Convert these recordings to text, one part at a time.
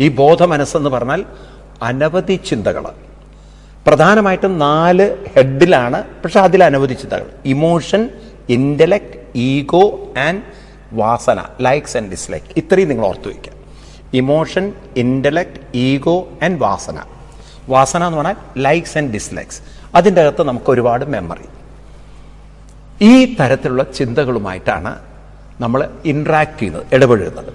ഈ ബോധ മനസ്സെന്ന് പറഞ്ഞാൽ അനവധി ചിന്തകൾ, പ്രധാനമായിട്ടും 4 ഹെഡിലാണ്. പക്ഷെ അതിൽ അനവധി ചിന്തകൾ: ഇമോഷൻ, ഇന്റലക്ട്, ഈഗോ ആൻഡ് വാസന, ലൈക്സ് ആൻഡ് ഡിസ്ലൈക്ക്. ഇത്രയും നിങ്ങൾ ഓർത്തു വയ്ക്കുക. ഇമോഷൻ, ഇന്റലക്ട്, ഈഗോ ആൻഡ് വാസന. വാസന എന്ന് പറഞ്ഞാൽ ലൈക്സ് ആൻഡ് ഡിസ്ലൈക്സ്. അതിൻ്റെ അകത്ത് നമുക്ക് ഒരുപാട് മെമ്മറി. ഈ തരത്തിലുള്ള ചിന്തകളുമായിട്ടാണ് നമ്മൾ ഇൻട്രാക്ട് ചെയ്യുന്നത്, ഇടപഴകുന്നത്.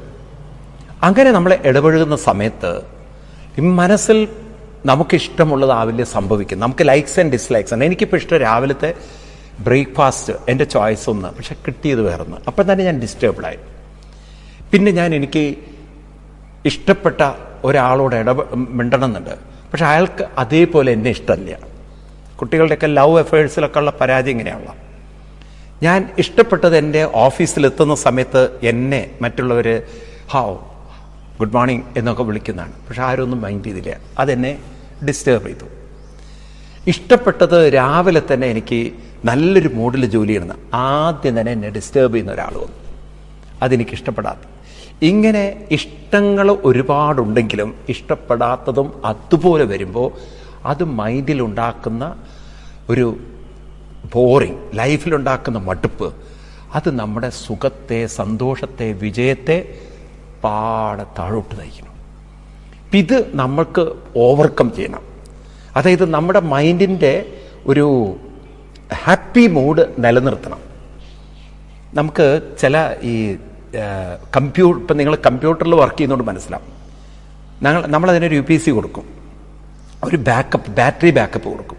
അങ്ങനെ നമ്മൾ ഇടപഴകുന്ന സമയത്ത് മനസ്സിൽ നമുക്കിഷ്ടമുള്ളതാവില്ല സംഭവിക്കും. നമുക്ക് ലൈക്സ് ആൻഡ് ഡിസ്ലൈക്സ് ആണ്. എനിക്കിപ്പോൾ ഇഷ്ടം രാവിലത്തെ ബ്രേക്ക്ഫാസ്റ്റ്, എൻ്റെ ചോയ്സ് ഒന്ന്, പക്ഷെ കിട്ടിയത് വേറൊന്ന്. അപ്പം തന്നെ ഞാൻ ഡിസ്റ്റർബ്ഡായി. പിന്നെ എനിക്ക് ഇഷ്ടപ്പെട്ട ഒരാളോട് മിണ്ടണമെന്നുണ്ട്, പക്ഷെ അയാൾക്ക് അതേപോലെ എന്നെ ഇഷ്ടമല്ല. കുട്ടികളുടെയൊക്കെ ലവ് അഫയേഴ്സിലൊക്കെ ഉള്ള പരാജയം ഇങ്ങനെയാണല്ലോ. ഞാൻ ഇഷ്ടപ്പെട്ടത് എൻ്റെ ഓഫീസിലെത്തുന്ന സമയത്ത് എന്നെ മറ്റുള്ളവർ ഗുഡ് മോർണിംഗ് എന്നൊക്കെ വിളിക്കുന്നതാണ്, പക്ഷെ ആരും ഒന്നും മൈൻഡ് ചെയ്തില്ല. അതെന്നെ ഡിസ്റ്റർബ് ചെയ്തു. ഇഷ്ടപ്പെട്ടത് രാവിലെ തന്നെ എനിക്ക് നല്ലൊരു മൂഡിൽ ജോലി ചെയ്യണം, ആദ്യം തന്നെ എന്നെ ഡിസ്റ്റർബ് ചെയ്യുന്ന ഒരാൾ വന്നു. അതെനിക്കിഷ്ടപ്പെടാത്ത. ഇങ്ങനെ ഇഷ്ടങ്ങൾ ഒരുപാടുണ്ടെങ്കിലും ഇഷ്ടപ്പെടാത്തതും അതുപോലെ വരുമ്പോൾ അത് മൈൻഡിലുണ്ടാക്കുന്ന ഒരു ബോറിങ്, ലൈഫിലുണ്ടാക്കുന്ന മടുപ്പ്, അത് നമ്മുടെ സുഖത്തെ, സന്തോഷത്തെ, വിജയത്തെ പാടെ താഴോട്ട് നയിക്കണം. ഇത് നമ്മൾക്ക് ഓവർകം ചെയ്യണം. അതായത് നമ്മുടെ മൈൻഡിൻ്റെ ഒരു ഹാപ്പി മൂഡ് നിലനിർത്തണം. നമുക്ക് ചില ഈ ഇപ്പം നിങ്ങൾ കമ്പ്യൂട്ടറിൽ വർക്ക് ചെയ്യുന്നതുകൊണ്ട് മനസ്സിലാവും. നമ്മളതിനൊരു UPC കൊടുക്കും, ഒരു ബാറ്ററി ബാക്കപ്പ് കൊടുക്കും.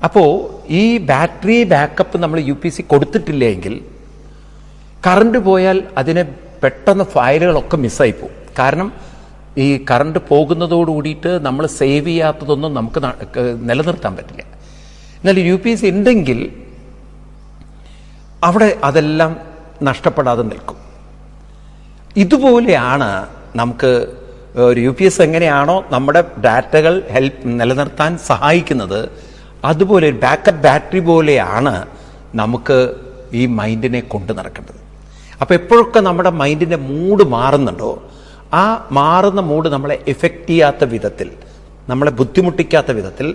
അപ്പോൾ ഈ ബാറ്ററി ബാക്കപ്പ് നമ്മൾ UPC കൊടുത്തിട്ടില്ലെങ്കിൽ കറണ്ട് പോയാൽ അതിനെ പെട്ടെന്ന് ഫയലുകളൊക്കെ മിസ്സായി പോകും. കാരണം ഈ കറണ്ട് പോകുന്നതോട് കൂടിയിട്ട് നമ്മൾ സേവ് ചെയ്യാത്തതൊന്നും നമുക്ക് നിലനിർത്താൻ പറ്റില്ല. എന്നാൽ UPC ഉണ്ടെങ്കിൽ അവിടെ അതെല്ലാം നഷ്ടപ്പെടാതെ നിൽക്കും. ഇതുപോലെയാണ് നമുക്ക് ഒരു UPS എങ്ങനെയാണോ നമ്മുടെ ഡാറ്റകൾ നിലനിർത്താൻ സഹായിക്കുന്നത്, അതുപോലെ ഒരു ബാക്കപ്പ് ബാറ്ററി പോലെയാണ് നമുക്ക് ഈ മൈൻഡിനെ കൊണ്ടു നടക്കേണ്ടത്. അപ്പോൾ എപ്പോഴൊക്കെ നമ്മുടെ മൈൻഡിൻ്റെ മൂഡ് മാറുന്നുണ്ടോ, ആ മാറുന്ന മൂഡ് നമ്മളെ എഫക്റ്റ് ചെയ്യാത്ത വിധത്തിൽ, നമ്മളെ ബുദ്ധിമുട്ടിക്കാത്ത വിധത്തിൽ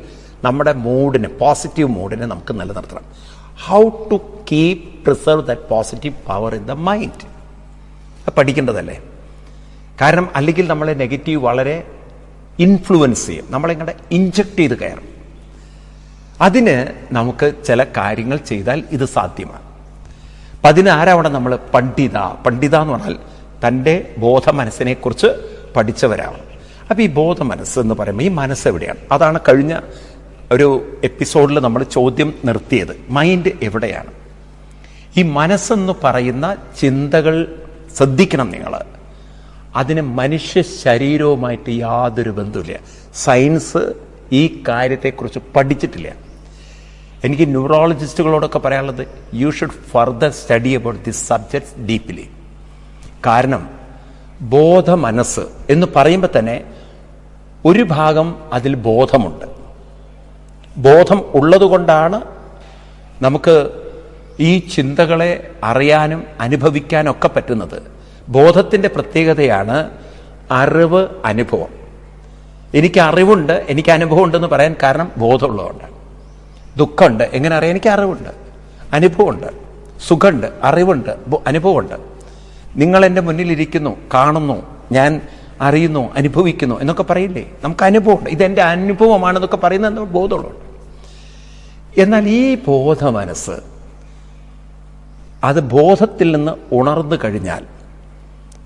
നമ്മുടെ മൂഡിനെ, പോസിറ്റീവ് മൂഡിനെ നമുക്ക് നിലനിർത്തണം. How to keep preserve that positive power in the mind, അത് പഠിക്കേണ്ടതല്ലേ. കാരണം അല്ലെങ്കിൽ നമ്മളെ നെഗറ്റീവ് വളരെ ഇൻഫ്ലുവൻസ് ചെയ്യും, നമ്മളിങ്ങനെ ഇൻജക്റ്റ് ചെയ്ത് കയറും. അതിന് നമുക്ക് ചില കാര്യങ്ങൾ ചെയ്താൽ ഇത് സാധ്യമാണ്. അപ്പം അതിനാരാവണം നമ്മൾ പണ്ഡിത എന്ന് പറഞ്ഞാൽ തൻ്റെ ബോധ മനസ്സിനെക്കുറിച്ച് പഠിച്ചവരാവണം. അപ്പം ഈ ബോധ മനസ്സ് എന്ന് പറയുമ്പോൾ ഈ മനസ്സ് എവിടെയാണ്? അതാണ് കഴിഞ്ഞ ഒരു എപ്പിസോഡിൽ നമ്മൾ ചോദ്യം നിർത്തിയത്. മൈൻഡ് എവിടെയാണ്? ഈ മനസ്സെന്ന് പറയുന്ന ചിന്തകൾ ശ്രദ്ധിക്കണം നിങ്ങൾ. അതിന് മനുഷ്യ ശരീരവുമായിട്ട് യാതൊരു ബന്ധവുമില്ല. സയൻസ് ഈ കാര്യത്തെക്കുറിച്ച് പഠിച്ചിട്ടില്ല. എനിക്ക് ന്യൂറോളജിസ്റ്റുകളോടൊക്കെ പറയാനുള്ളത്, you should further study about this subjects deeply. കാരണം ബോധ മനസ്സ് എന്ന് പറയുമ്പോൾ തന്നെ ഒരു ഭാഗം അതിൽ ബോധമുണ്ട്. ബോധം ഉള്ളതുകൊണ്ടാണ് നമുക്ക് ഈ ചിന്തകളെ അറിയാനും അനുഭവിക്കാനൊക്കെ പറ്റുന്നത്. ബോധത്തിൻ്റെ പ്രത്യേകതയാണ് അറിവ്, അനുഭവം. എനിക്ക് അറിവുണ്ട്, എനിക്ക് അനുഭവം ഉണ്ടെന്ന് പറയാൻ കാരണം ബോധമുള്ളതുകൊണ്ടാണ്. ദുഃഖമുണ്ട് എങ്ങനെ അറിയാം? എനിക്ക് അറിവുണ്ട്, അനുഭവമുണ്ട്. സുഖമുണ്ട്, അറിവുണ്ട്, അനുഭവമുണ്ട്. നിങ്ങൾ എൻ്റെ മുന്നിലിരിക്കുന്നു, കാണുന്നു, ഞാൻ അറിയുന്നു, അനുഭവിക്കുന്നു എന്നൊക്കെ പറയില്ലേ? നമുക്ക് അനുഭവമുണ്ട്. ഇതെൻ്റെ അനുഭവമാണെന്നൊക്കെ പറയുന്നത് ബോധമുള്ളതുകൊണ്ട്. എന്നാൽ ഈ ബോധ മനസ്സ് അത് ബോധത്തിൽ നിന്ന് ഉണർന്നു കഴിഞ്ഞാൽ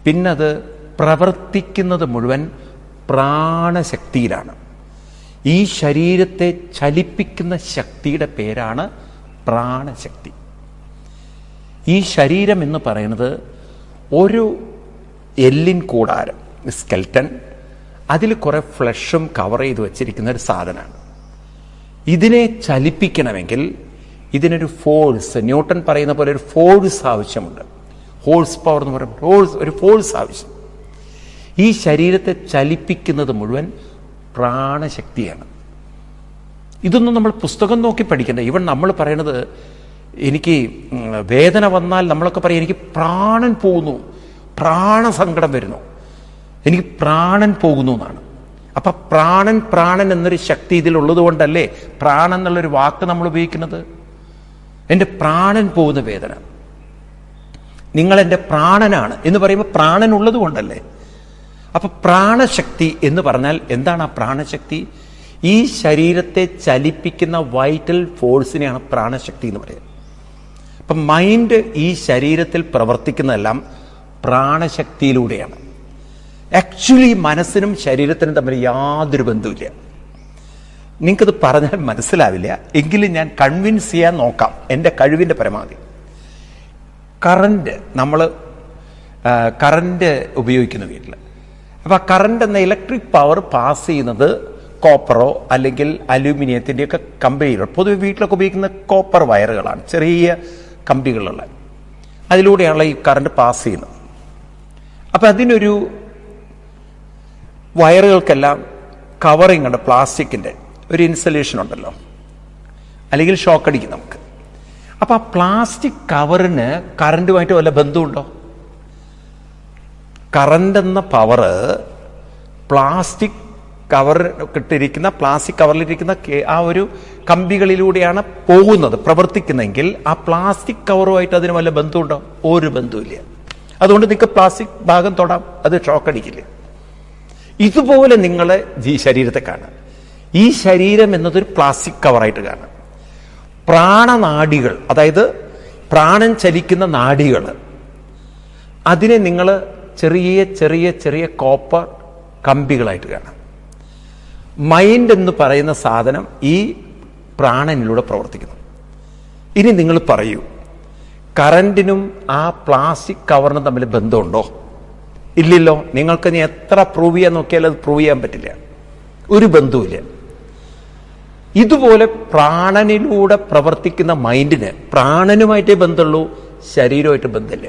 പിന്നത് പ്രവർത്തിക്കുന്നത് മുഴുവൻ പ്രാണശക്തിയിലാണ്. ഈ ശരീരത്തെ ചലിപ്പിക്കുന്ന ശക്തിയുടെ പേരാണ് പ്രാണശക്തി. ഈ ശരീരം എന്ന് പറയുന്നത് ഒരു എല്ലിൻ കൂടാരം, സ്കെൽട്ടൻ, അതിൽ കുറെ ഫ്ലഷും കവർ ചെയ്ത് വെച്ചിരിക്കുന്ന ഒരു സാധനമാണ്. ഇതിനെ ചലിപ്പിക്കണമെങ്കിൽ ഇതിനൊരു ഫോഴ്സ്, ന്യൂട്ടൺ പറയുന്ന പോലെ ഒരു ഫോഴ്സ് ആവശ്യമുണ്ട്. ഹോഴ്സ് പവർ എന്ന് പറയുമ്പോൾ ഒരു ഫോഴ്സ് ആവശ്യം. ഈ ശരീരത്തെ ചലിപ്പിക്കുന്നത് മുഴുവൻ പ്രാണശക്തിയാണ്. ഇതൊന്നും നമ്മൾ പുസ്തകം നോക്കി പഠിക്കണ്ട. ഇവൻ നമ്മൾ പറയണത്, എനിക്ക് വേദന വന്നാൽ നമ്മളൊക്കെ പറയും എനിക്ക് പ്രാണൻ പോകുന്നു, പ്രാണസങ്കടം വരുന്നു. എനിക്ക് പ്രാണൻ പോകുന്നു എന്നാണ്. അപ്പൊ പ്രാണൻ എന്നൊരു ശക്തി ഇതിലുള്ളത് കൊണ്ടല്ലേ പ്രാണൻ എന്നുള്ളൊരു വാക്ക് നമ്മൾ ഉപയോഗിക്കുന്നത്. എൻ്റെ പ്രാണൻ പോകുന്ന വേദന, നിങ്ങൾ എൻ്റെ പ്രാണനാണ് എന്ന് പറയുമ്പോൾ പ്രാണൻ ഉള്ളത് കൊണ്ടല്ലേ. അപ്പൊ പ്രാണശക്തി എന്ന് പറഞ്ഞാൽ എന്താണ് ആ പ്രാണശക്തി? ഈ ശരീരത്തെ ചലിപ്പിക്കുന്ന വൈറ്റൽ ഫോഴ്സിനെയാണ് പ്രാണശക്തി എന്ന് പറയുന്നത്. അപ്പം മൈൻഡ് ഈ ശരീരത്തിൽ പ്രവർത്തിക്കുന്നതെല്ലാം പ്രാണശക്തിയിലൂടെയാണ്. ആക്ച്വലി മനസ്സിനും ശരീരത്തിനും തമ്മിൽ യാതൊരു ബന്ധവുമില്ല. നിങ്ങൾക്കത് പറഞ്ഞാൽ മനസ്സിലാവില്ല, എങ്കിലും ഞാൻ കൺവിൻസ് ചെയ്യാൻ നോക്കാം എൻ്റെ കഴിവിൻ്റെ പരമാവധി. കറണ്ട് ഉപയോഗിക്കുന്ന വീട്ടിൽ, അപ്പോൾ ആ കറണ്ട് എന്ന ഇലക്ട്രിക് പവർ പാസ് ചെയ്യുന്നത് കോപ്പറോ അല്ലെങ്കിൽ അലൂമിനിയത്തിൻ്റെയൊക്കെ കമ്പികൾ, പൊതുവെ വീട്ടിലൊക്കെ ഉപയോഗിക്കുന്ന കോപ്പർ വയറുകളാണ്, ചെറിയ കമ്പികളുള്ള, അതിലൂടെയാണല്ലോ ഈ കറണ്ട് പാസ് ചെയ്യുന്നത്. അപ്പം അതിനൊരു വയറുകൾക്കെല്ലാം കവറിങ് ഉണ്ട്, പ്ലാസ്റ്റിക്കിൻ്റെ ഒരു ഇൻസുലേഷൻ ഉണ്ടല്ലോ, അല്ലെങ്കിൽ ഷോക്ക് അടിക്കും നമുക്ക്. അപ്പം ആ പ്ലാസ്റ്റിക് കവറിന് കറണ്ടുമായിട്ട് വല്ല ബന്ധമുണ്ടോ? കറണ്ട് എന്ന പവറ് പ്ലാസ്റ്റിക് പ്ലാസ്റ്റിക് കവറിലിരിക്കുന്ന ആ ഒരു കമ്പികളിലൂടെയാണ് പോകുന്നത്, പ്രവർത്തിക്കുന്നതെങ്കിൽ ആ പ്ലാസ്റ്റിക് കവറുമായിട്ട് അതിന് വല്ല ബന്ധമുണ്ടോ? ഒരു ബന്ധവുമില്ല. അതുകൊണ്ട് നിങ്ങൾക്ക് പ്ലാസ്റ്റിക് ഭാഗം തൊടാം, അത് ഷോക്ക് അടിക്കില്ല. ഇതുപോലെ നിങ്ങൾ ഈ ശരീരത്തെ കാണുക. ഈ ശരീരം എന്നതൊരു പ്ലാസ്റ്റിക് കവറായിട്ട് കാണുക. പ്രാണനാഡികൾ, അതായത് പ്രാണൻ ചലിക്കുന്ന നാഡികൾ, അതിനെ നിങ്ങൾ ചെറിയ ചെറിയ ചെറിയ കോപ്പർ കമ്പികളായിട്ട് കാണാം. മൈൻഡ് എന്ന് പറയുന്ന സാധനം ഈ പ്രാണനിലൂടെ പ്രവർത്തിക്കുന്നു. ഇനി നിങ്ങൾ പറയൂ, കറണ്ടിനും ആ പ്ലാസ്റ്റിക് കവറിനും തമ്മിൽ ബന്ധമുണ്ടോ? ഇല്ലല്ലോ. നിങ്ങൾക്ക് ഇനി എത്ര പ്രൂവ് ചെയ്യാൻ നോക്കിയാലും അത് പ്രൂവ് ചെയ്യാൻ പറ്റില്ല, ഒരു ബന്ധവുമില്ല. ഇതുപോലെ പ്രാണനിലൂടെ പ്രവർത്തിക്കുന്ന മൈൻഡിന് പ്രാണനുമായിട്ടേ ബന്ധമുള്ളൂ, ശരീരമായിട്ട് ബന്ധമില്ല.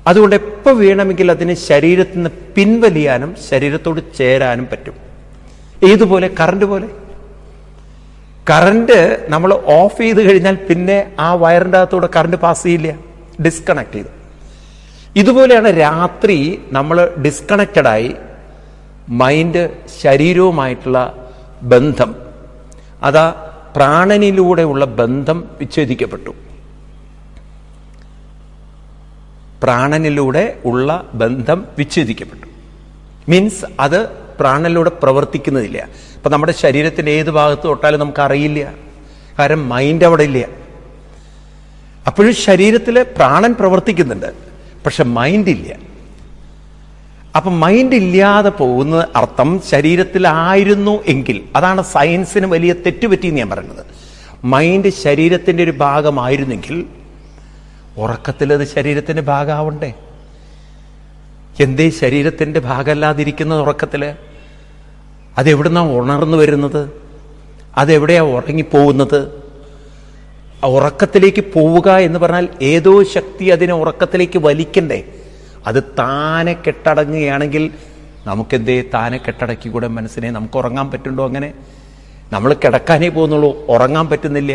അതുകൊണ്ട് എപ്പോൾ വേണമെങ്കിൽ അതിന് ശരീരത്തിൽ നിന്ന് പിൻവലിയാനും ശരീരത്തോട് ചേരാനും പറ്റും. ഏതുപോലെ? കറണ്ട് പോലെ. കറണ്ട് നമ്മൾ ഓഫ് ചെയ്ത് കഴിഞ്ഞാൽ പിന്നെ ആ വയറിൻ്റെ അകത്തൂടെ കറണ്ട് പാസ് ചെയ്യില്ല, ഡിസ്കണക്ട് ചെയ്തു. ഇതുപോലെയാണ് രാത്രി നമ്മൾ ഡിസ്കണക്റ്റഡായി മൈൻഡ് ശരീരവുമായിട്ടുള്ള ബന്ധം, അതാ പ്രാണനിലൂടെയുള്ള ബന്ധം വിച്ഛേദിക്കപ്പെട്ടു. പ്രാണനിലൂടെ ഉള്ള ബന്ധം വിച്ഛേദിക്കപ്പെട്ടു മീൻസ് അത് പ്രാണനിലൂടെ പ്രവർത്തിക്കുന്നതില്ല. ഇപ്പൊ നമ്മുടെ ശരീരത്തിന്റെ ഏത് ഭാഗത്ത് തൊട്ടാലും നമുക്ക് അറിയില്ല, കാരണം മൈൻഡ് അവിടെ ഇല്ല. അപ്പോഴും ശരീരത്തിൽ പ്രാണൻ പ്രവർത്തിക്കുന്നുണ്ട്, പക്ഷെ മൈൻഡ് ഇല്ല. അപ്പൊ മൈൻഡ് ഇല്ലാതെ പോകുന്ന അർത്ഥം ശരീരത്തിലായിരുന്നു എങ്കിൽ, അതാണ് സയൻസിന് വലിയ തെറ്റുപറ്റിയെന്ന് ഞാൻ പറയുന്നത്. മൈൻഡ് ശരീരത്തിന്റെ ഒരു ഭാഗമായിരുന്നെങ്കിൽ ഉറക്കത്തിൽ അത് ശരീരത്തിന്റെ ഭാഗമാവണ്ടേ? എന്തേ ശരീരത്തിന്റെ ഭാഗമല്ലാതിരിക്കുന്നത് ഉറക്കത്തില്? അതെവിടുന്നാ ഉണർന്നു വരുന്നത്? അതെവിടെയാ ഉറങ്ങിപ്പോകുന്നത്? ഉറക്കത്തിലേക്ക് പോവുക എന്ന് പറഞ്ഞാൽ ഏതോ ശക്തി അതിനെ ഉറക്കത്തിലേക്ക് വലിക്കണ്ടേ? അത് താനെ കെട്ടടങ്ങുകയാണെങ്കിൽ നമുക്കെന്തേ താനെ കെട്ടടക്കിക്കൂടെ മനസ്സിനെ? നമുക്ക് ഉറങ്ങാൻ പറ്റുണ്ടോ? അങ്ങനെ നമ്മൾ കിടക്കാനേ പോകുന്നുള്ളൂ, ഉറങ്ങാൻ പറ്റുന്നില്ല.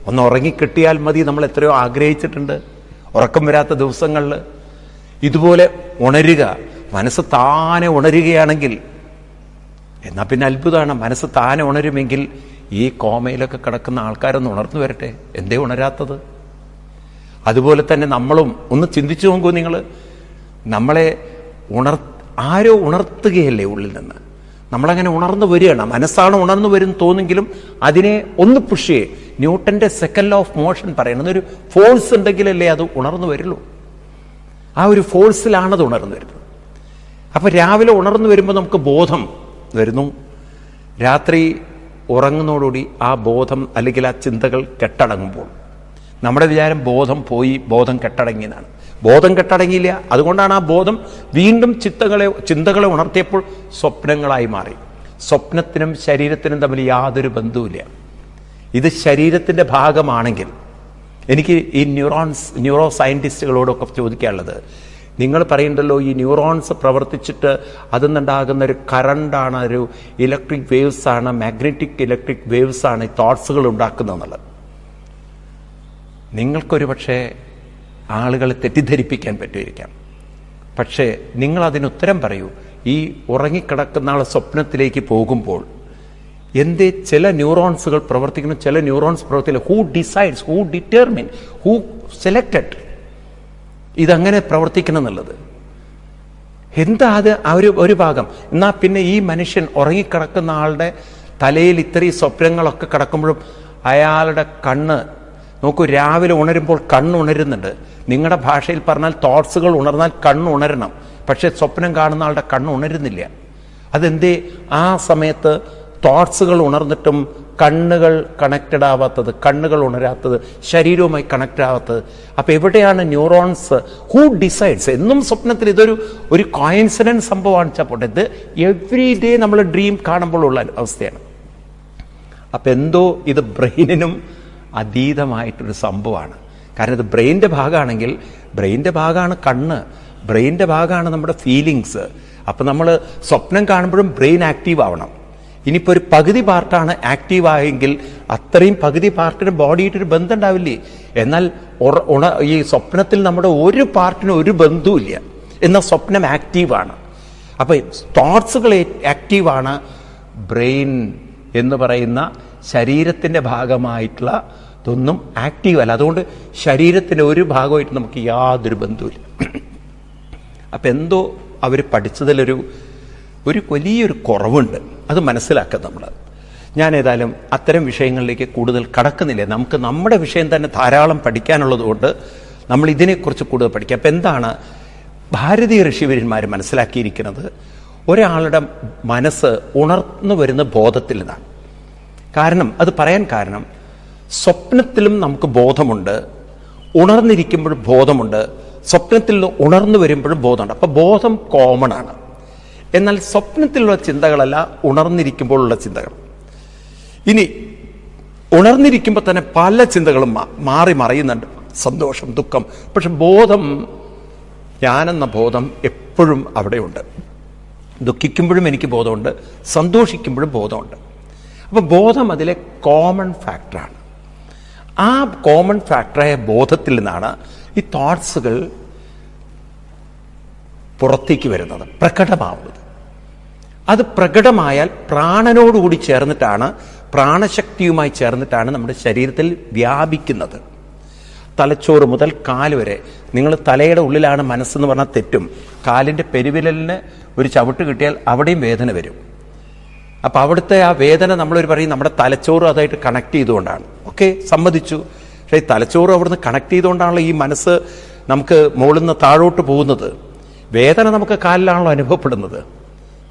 ഒന്ന് ഉറങ്ങിക്കിട്ടിയാൽ മതി. നമ്മൾ എത്രയോ ആഗ്രഹിച്ചിട്ടുണ്ട് ഉറക്കം വരാത്ത ദിവസങ്ങളിൽ. ഇതുപോലെ ഉണരുക, മനസ്സ് താനെ ഉണരുകയാണെങ്കിൽ, എന്നാൽ പിന്നെ അത്ഭുതമാണ്. മനസ്സ് താനെ ഉണരുമെങ്കിൽ ഈ കോമയിലൊക്കെ കിടക്കുന്ന ആൾക്കാരൊന്ന് ഉണർന്നു വരട്ടെ, എന്തേ ഉണരാത്തത്? അതുപോലെ തന്നെ നമ്മളും ഒന്ന് ചിന്തിച്ചു നോക്കൂ. നിങ്ങൾ നമ്മളെ ആരോ ഉണർത്തുകയല്ലേ ഉള്ളിൽ നിന്ന്? നമ്മളങ്ങനെ ഉണർന്നു വരികയാണ്. മനസ്സാണ് ഉണർന്നു വരും തോന്നെങ്കിലും അതിനെ ഒന്ന് പുഷ് ചെയ്യേ. ന്യൂട്ടന്റെ സെക്കൻഡ് ലോ ഓഫ് മോഷൻ പറയുന്നത് ഒരു ഫോഴ്സ് ഉണ്ടെങ്കിലല്ലേ അത് ഉണർന്നു വരുള്ളൂ. ആ ഒരു ഫോഴ്സിലാണത് ഉണർന്നു വരുന്നത്. അപ്പൊ രാവിലെ ഉണർന്നു വരുമ്പോൾ നമുക്ക് ബോധം വരുന്നു. രാത്രി ഉറങ്ങുന്നതോടുകൂടി ആ ബോധം അല്ലെങ്കിൽ ആ ചിന്തകൾ കെട്ടടങ്ങുമ്പോൾ നമ്മുടെ വിചാരം ബോധം പോയി, ബോധം കെട്ടടങ്ങിയതാണ്. ബോധം കെട്ടടങ്ങിയില്ല. അതുകൊണ്ടാണ് ആ ബോധം വീണ്ടും ചിന്തകളെ ഉണർത്തിയപ്പോൾ സ്വപ്നങ്ങളായി മാറി. സ്വപ്നത്തിനും ശരീരത്തിനും തമ്മിൽ യാതൊരു ബന്ധവുമില്ല. ഇത് ശരീരത്തിന്റെ ഭാഗമാണെങ്കിൽ, എനിക്ക് ഈ ന്യൂറോ സയന്റിസ്റ്റുകളോടൊക്കെ ചോദിക്കാനുള്ളത്, നിങ്ങൾ പറയുന്നുണ്ടല്ലോ ഈ ന്യൂറോൺസ് പ്രവർത്തിച്ചിട്ട് അതിന്നുണ്ടാകുന്ന ഒരു കറണ്ടാണ്, ഒരു ഇലക്ട്രിക് വേവ്സ് ആണ്, മാഗ്നറ്റിക് ഇലക്ട്രിക് വേവ്സ് ആണ് ഈ തോട്ട്സുകൾ ഉണ്ടാക്കുന്നതെന്നുള്ളത്. നിങ്ങൾക്കൊരു പക്ഷേ ആളുകളെ തെറ്റിദ്ധരിപ്പിക്കാൻ പറ്റുമായിരിക്കാം, പക്ഷേ നിങ്ങൾ അതിനുത്തരം പറയൂ. ഈ ഉറങ്ങിക്കിടക്കുന്ന ആൾ സ്വപ്നത്തിലേക്ക് പോകുമ്പോൾ എന്തേ ചില ന്യൂറോൺസുകൾ പ്രവർത്തിക്കുന്നു, ചില ന്യൂറോൺസ് പ്രവർത്തിക്കില്ല. Who decides, who determine, who selected ഇതങ്ങനെ പ്രവർത്തിക്കണം എന്നുള്ളത്? എന്താ അത്? ഒരു ഭാഗം. എന്നാൽ പിന്നെ ഈ മനുഷ്യൻ ഉറങ്ങിക്കിടക്കുന്ന ആളുടെ തലയിൽ ഇത്രയും സ്വപ്നങ്ങളൊക്കെ കിടക്കുമ്പോഴും അയാളുടെ കണ്ണ് നോക്കൂ, രാവിലെ ഉണരുമ്പോൾ കണ്ണ് ഉണരുന്നുണ്ട്. നിങ്ങളുടെ ഭാഷയിൽ പറഞ്ഞാൽ തോട്ട്സുകൾ ഉണർന്നാൽ കണ്ണ് ഉണരണം. പക്ഷെ സ്വപ്നം കാണുന്ന ആളുടെ കണ്ണ് ഉണരുന്നില്ല. അതെന്തേ? ആ സമയത്ത് തോട്ട്സുകൾ ഉണർന്നിട്ടും കണ്ണുകൾ കണക്റ്റഡ് ആവാത്തത്, കണ്ണുകൾ ഉണരാത്തത്, ശരീരവുമായി കണക്റ്റ് ആവാത്തത്. അപ്പൊ എവിടെയാണ് ന്യൂറോൺസ്? Who decides? എന്നും സ്വപ്നത്തിൽ ഒരു കോയിൻസിഡൻസ് സംഭവമാണ് ചപ്പോട്ടെ. ഇത് എവറി ഡേ നമ്മൾ ഡ്രീം കാണുമ്പോൾ ഉള്ള അവസ്ഥയാണ്. അപ്പൊ എന്തോ ഇത് ബ്രെയിനിനും അതീതമായിട്ടൊരു സംഭവമാണ്. കാരണം ഇത് ബ്രെയിൻ്റെ ഭാഗമാണെങ്കിൽ, ബ്രെയിൻ്റെ ഭാഗമാണ് കണ്ണ്, ബ്രെയിൻ്റെ ഭാഗമാണ് നമ്മുടെ ഫീലിങ്സ്. അപ്പം നമ്മൾ സ്വപ്നം കാണുമ്പോഴും ബ്രെയിൻ ആക്റ്റീവ് ആവണം. ഇനിയിപ്പോൾ ഒരു പകുതി പാർട്ടാണ് ആക്റ്റീവ് ആയെങ്കിൽ അത്രയും പകുതി പാർട്ടിന് ബോഡിയായിട്ടൊരു ബന്ധം ഉണ്ടാവില്ലേ? എന്നാൽ ഈ സ്വപ്നത്തിൽ നമ്മുടെ ഒരു പാർട്ടിനും ഒരു ബന്ധവുമില്ല, എന്നാൽ സ്വപ്നം ആക്റ്റീവാണ്. അപ്പം തോട്ട്സുകൾ ആക്റ്റീവാണ്. ബ്രെയിൻ എന്ന് പറയുന്ന ശരീരത്തിൻ്റെ ഭാഗമായിട്ടുള്ള ഇതൊന്നും ആക്റ്റീവ് അല്ല. അതുകൊണ്ട് ശരീരത്തിൻ്റെ ഒരു ഭാഗമായിട്ട് നമുക്ക് യാതൊരു ബന്ധവുമില്ല. അപ്പം എന്തോ അവർ പഠിച്ചതിലൊരു വലിയൊരു കുറവുണ്ട്. അത് മനസ്സിലാക്കുക നമ്മൾ. ഞാൻ ഏതായാലും അത്തരം വിഷയങ്ങളിലേക്ക് കൂടുതൽ കടക്കുന്നില്ല. നമുക്ക് നമ്മുടെ വിഷയം തന്നെ ധാരാളം പഠിക്കാനുള്ളത് കൊണ്ട് നമ്മൾ ഇതിനെക്കുറിച്ച് കൂടുതൽ പഠിക്കാം. അപ്പം എന്താണ് ഭാരതീയ ഋഷിവര്യന്മാർ മനസ്സിലാക്കിയിരിക്കുന്നത്? ഒരാളുടെ മനസ്സ് ഉണർന്നു വരുന്ന ബോധത്തിൽ നിന്നാണ്. കാരണം അത് പറയാൻ കാരണം, സ്വപ്നത്തിലും നമുക്ക് ബോധമുണ്ട്, ഉണർന്നിരിക്കുമ്പോഴും ബോധമുണ്ട്, സ്വപ്നത്തിൽ നിന്ന് ഉണർന്നു വരുമ്പോഴും ബോധമുണ്ട്. അപ്പം ബോധം കോമൺ ആണ്. എന്നാൽ സ്വപ്നത്തിലുള്ള ചിന്തകളല്ല ഉണർന്നിരിക്കുമ്പോഴുള്ള ചിന്തകൾ. ഇനി ഉണർന്നിരിക്കുമ്പോൾ തന്നെ പല ചിന്തകളും മാറി മറയുന്നുണ്ട്, സന്തോഷം, ദുഃഖം. പക്ഷെ ബോധം, ഞാനെന്ന ബോധം എപ്പോഴും അവിടെയുണ്ട്. ദുഃഖിക്കുമ്പോഴും എനിക്ക് ബോധമുണ്ട്, സന്തോഷിക്കുമ്പോഴും ബോധമുണ്ട്. അപ്പോൾ ബോധം അതിലെ കോമൺ ഫാക്ടറാണ്. ആ കോമൺ ഫാക്ടറായ ബോധത്തിൽ നിന്നാണ് ഈ തോട്ട്സുകൾ പുറത്തേക്ക് വരുന്നത്, പ്രകടമാവുന്നത്. അത് പ്രകടമായാൽ പ്രാണനോടുകൂടി ചേർന്നിട്ടാണ്, പ്രാണശക്തിയുമായി ചേർന്നിട്ടാണ് നമ്മുടെ ശരീരത്തിൽ വ്യാപിക്കുന്നത്. തലച്ചോറ് മുതൽ കാല് വരെ. നിങ്ങൾ തലയുടെ ഉള്ളിലാണ് മനസ്സെന്ന് പറഞ്ഞാൽ തെറ്റും. കാലിൻ്റെ പെരുവിരലിന് ഒരു ചവിട്ട് കിട്ടിയാൽ അവിടെയും വേദന വരും. അപ്പം അവിടുത്തെ ആ വേദന നമ്മളൊരു പറയും നമ്മുടെ തലച്ചോറ് അതായിട്ട് കണക്ട് ചെയ്തുകൊണ്ടാണ്. ഓക്കെ, സമ്മതിച്ചു. പക്ഷേ ഈ തലച്ചോറ് അവിടുന്ന് കണക്ട് ചെയ്തുകൊണ്ടാണല്ലോ ഈ മനസ്സ് നമുക്ക് മുകളിൽ നിന്ന് താഴോട്ട് പോകുന്നത്. വേദന നമുക്ക് കാലിലാണല്ലോ അനുഭവപ്പെടുന്നത്,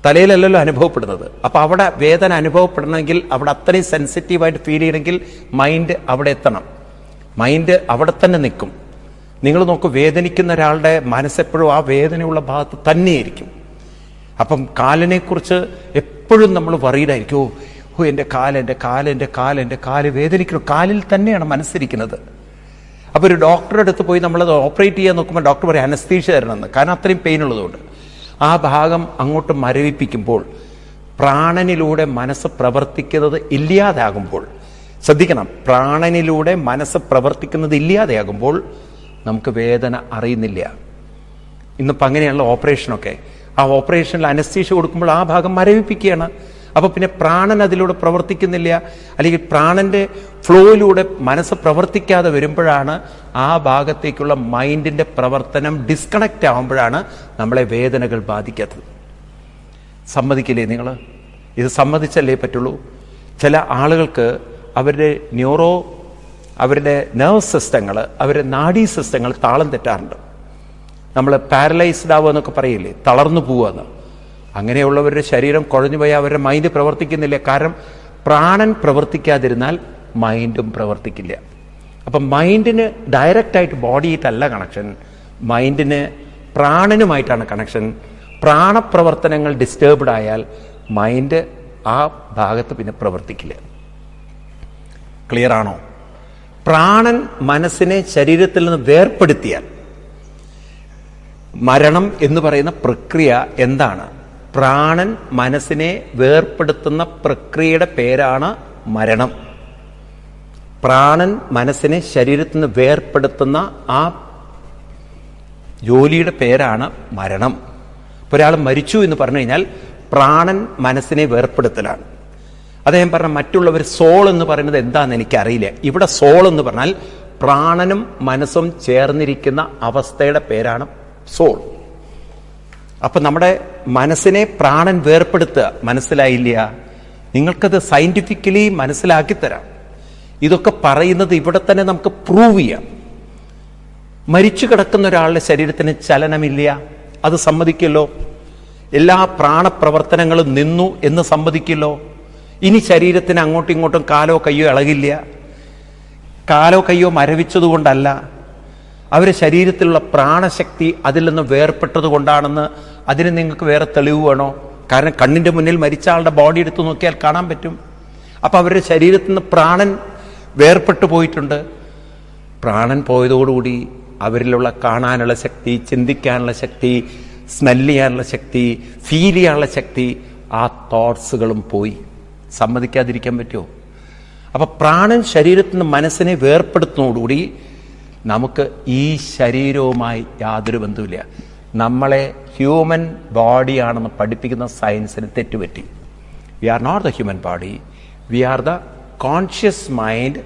തലയിലല്ലല്ലോ അനുഭവപ്പെടുന്നത്. അപ്പോൾ അവിടെ വേദന അനുഭവപ്പെടണമെങ്കിൽ, അവിടെ അത്രയും സെൻസിറ്റീവായിട്ട് ഫീൽ ചെയ്യണമെങ്കിൽ മൈൻഡ് അവിടെ എത്തണം. മൈൻഡ് അവിടെ തന്നെ നിൽക്കും. നിങ്ങൾ നോക്കൂ, വേദനിക്കുന്ന ഒരാളുടെ മനസ്സെപ്പോഴും ആ വേദനയുള്ള ഭാഗത്ത് തന്നെയായിരിക്കും. അപ്പം കാലിനെക്കുറിച്ച് എപ്പോഴും നമ്മൾ വറീഡായിരിക്കും. ഓ എൻ്റെ കാല്, എൻ്റെ കാല്, എൻ്റെ കാല്, എൻ്റെ കാല് വേദനിക്കുന്നു. കാലിൽ തന്നെയാണ് മനസ്സിരിക്കുന്നത്. അപ്പോൾ ഒരു ഡോക്ടറുടെ അടുത്ത് പോയി നമ്മളത് ഓപ്പറേറ്റ് ചെയ്യാൻ നോക്കുമ്പോൾ ഡോക്ടർ പറയും അനസ്തീഷ്യ തരണമെന്ന്. കാരണം അത്രയും പെയിൻ ഉള്ളതുകൊണ്ട് ആ ഭാഗം അങ്ങോട്ട് മരവിപ്പിക്കുമ്പോൾ, പ്രാണനിലൂടെ മനസ്സ് പ്രവർത്തിക്കുന്നത് ഇല്ലാതാകുമ്പോൾ, ശ്രദ്ധിക്കണം, പ്രാണനിലൂടെ മനസ്സ് പ്രവർത്തിക്കുന്നത് ഇല്ലാതെയാകുമ്പോൾ നമുക്ക് വേദന അറിയുന്നില്ല. ഇന്നിപ്പോൾ അങ്ങനെയുള്ള ഓപ്പറേഷനൊക്കെ, ആ ഓപ്പറേഷനിൽ അനസ്തീഷ്യ കൊടുക്കുമ്പോൾ ആ ഭാഗം മരവിപ്പിക്കുകയാണ്. അപ്പോൾ പിന്നെ പ്രാണൻ അതിലൂടെ പ്രവർത്തിക്കുന്നില്ല, അല്ലെങ്കിൽ പ്രാണന്റെ ഫ്ലോയിലൂടെ മനസ്സ് പ്രവർത്തിക്കാതെ വരുമ്പോഴാണ് ആ ഭാഗത്തേക്കുള്ള മൈൻഡിന്റെ പ്രവർത്തനം ഡിസ്കണക്റ്റ് ആകുമ്പോഴാണ് നമ്മളെ വേദനകൾ ബാധിക്കാത്തത്. സമ്മതിക്കില്ലേ നിങ്ങൾ? ഇത് സമ്മതിച്ചല്ലേ പറ്റുള്ളൂ. ചില ആളുകൾക്ക് അവരുടെ അവരുടെ നെർവ് സിസ്റ്റങ്ങൾ, അവരുടെ നാഡീ സിസ്റ്റങ്ങൾ താളം തെറ്റാറുണ്ട്. നമ്മൾ പാരലൈസ്ഡ് ആവുക എന്നൊക്കെ പറയില്ലേ, തളർന്നു പോവുകയെന്ന്. അങ്ങനെയുള്ളവരുടെ ശരീരം കുഴഞ്ഞു പോയാൽ അവരുടെ മൈൻഡ് പ്രവർത്തിക്കുന്നില്ല. കാരണം പ്രാണൻ പ്രവർത്തിക്കാതിരുന്നാൽ മൈൻഡും പ്രവർത്തിക്കില്ല. അപ്പം മൈൻഡിന് ഡയറക്റ്റായിട്ട് ബോഡിയായിട്ടല്ല കണക്ഷൻ, മൈൻഡിന് പ്രാണനുമായിട്ടാണ് കണക്ഷൻ. പ്രാണപ്രവർത്തനങ്ങൾ ഡിസ്റ്റർബ്ഡ് ആയാൽ മൈൻഡ് ആ ഭാഗത്ത് പിന്നെ പ്രവർത്തിക്കില്ല. ക്ലിയർ ആണോ? പ്രാണൻ മനസ്സിനെ ശരീരത്തിൽ നിന്ന് വേർപ്പെടുത്തിയാൽ, മരണം എന്ന് പറയുന്ന പ്രക്രിയ എന്താണ്? പ്രാണൻ മനസ്സിനെ വേർപ്പെടുത്തുന്ന പ്രക്രിയയുടെ പേരാണ് മരണം. പ്രാണൻ മനസ്സിനെ ശരീരത്തിൽ നിന്ന് വേർപ്പെടുത്തുന്ന ആ ജോലിയുടെ പേരാണ് മരണം. ഇപ്പോൾ ഒരാൾ മരിച്ചു എന്ന് പറഞ്ഞു കഴിഞ്ഞാൽ പ്രാണൻ മനസ്സിനെ വേർപ്പെടുത്തലാണ്. അദ്ദേഹം പറഞ്ഞ മറ്റുള്ളവർ സോൾ എന്ന് പറയുന്നത് എന്താണെന്ന് എനിക്കറിയില്ല. ഇവിടെ സോൾ എന്ന് പറഞ്ഞാൽ പ്രാണനും മനസ്സും ചേർന്നിരിക്കുന്ന അവസ്ഥയുടെ പേരാണ് സോൾ. അപ്പൊ നമ്മുടെ മനസ്സിനെ പ്രാണൻ വേർപ്പെടുത്തുക. മനസ്സിലായില്ല? നിങ്ങൾക്കത് സയന്റിഫിക്കലി മനസ്സിലാക്കി തരാം. ഇതൊക്കെ പറയുന്നത് ഇവിടെ തന്നെ നമുക്ക് പ്രൂവ് ചെയ്യാം. മരിച്ചു കിടക്കുന്ന ഒരാളുടെ ശരീരത്തിന് ചലനമില്ല, അത് സമ്മതിക്കല്ലോ. എല്ലാ പ്രാണപ്രവർത്തനങ്ങളും നിന്നു എന്ന് സമ്മതിക്കല്ലോ. ഇനി ശരീരത്തിന് അങ്ങോട്ടും ഇങ്ങോട്ടും കാലോ കയ്യോ ഇളകില്ല. കാലോ കയ്യോ മരവിച്ചതുകൊണ്ടല്ല, അവരുടെ ശരീരത്തിലുള്ള പ്രാണശക്തി അതിൽ നിന്ന് വേർപ്പെട്ടത് കൊണ്ടാണെന്ന് അതിന് നിങ്ങൾക്ക് വേറെ തെളിവ് വേണോ? കാരണം കണ്ണിന്റെ മുന്നിൽ മരിച്ച ആളുടെ ബോഡി എടുത്ത് നോക്കിയാൽ കാണാൻ പറ്റും. അപ്പൊ അവരുടെ ശരീരത്തിൽ നിന്ന് പ്രാണൻ വേർപ്പെട്ടു പോയിട്ടുണ്ട്. പ്രാണൻ പോയതോടുകൂടി അവരിലുള്ള കാണാനുള്ള ശക്തി, ചിന്തിക്കാനുള്ള ശക്തി, സ്മെല് ചെയ്യാനുള്ള ശക്തി, ഫീൽ ചെയ്യാനുള്ള ശക്തി, ആ തോട്ട്സുകളും പോയി. സമ്മതിക്കാതിരിക്കാൻ പറ്റുമോ? അപ്പൊ പ്രാണൻ ശരീരത്തിൽ നിന്ന് മനസ്സിനെ വേർപ്പെടുത്തുന്നതോടുകൂടി നമുക്ക് ഈ ശരീരവുമായി യാതൊരു ബന്ധവുമില്ല. നമ്മളെ ഹ്യൂമൻ ബോഡിയാണെന്ന് പഠിപ്പിക്കുന്ന സയൻസിന് തെറ്റുപറ്റി. We are not the human body, we are the conscious mind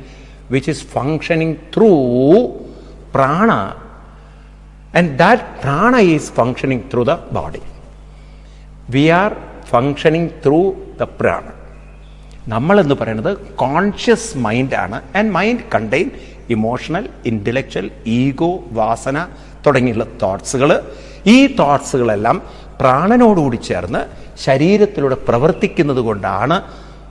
which is functioning through prana, and that prana is functioning through the body. We are functioning through the prana. നമ്മളെന്ന് പറയുന്നത് കോൺഷ്യസ് മൈൻഡാണ്. And mind contain emotional, intellectual, ego, വാസന തുടങ്ങിയുള്ള തോട്ട്സുകൾ. ഈ തോട്ട്സുകളെല്ലാം പ്രാണനോടുകൂടി ചേർന്ന് ശരീരത്തിലൂടെ പ്രവർത്തിക്കുന്നത് കൊണ്ടാണ്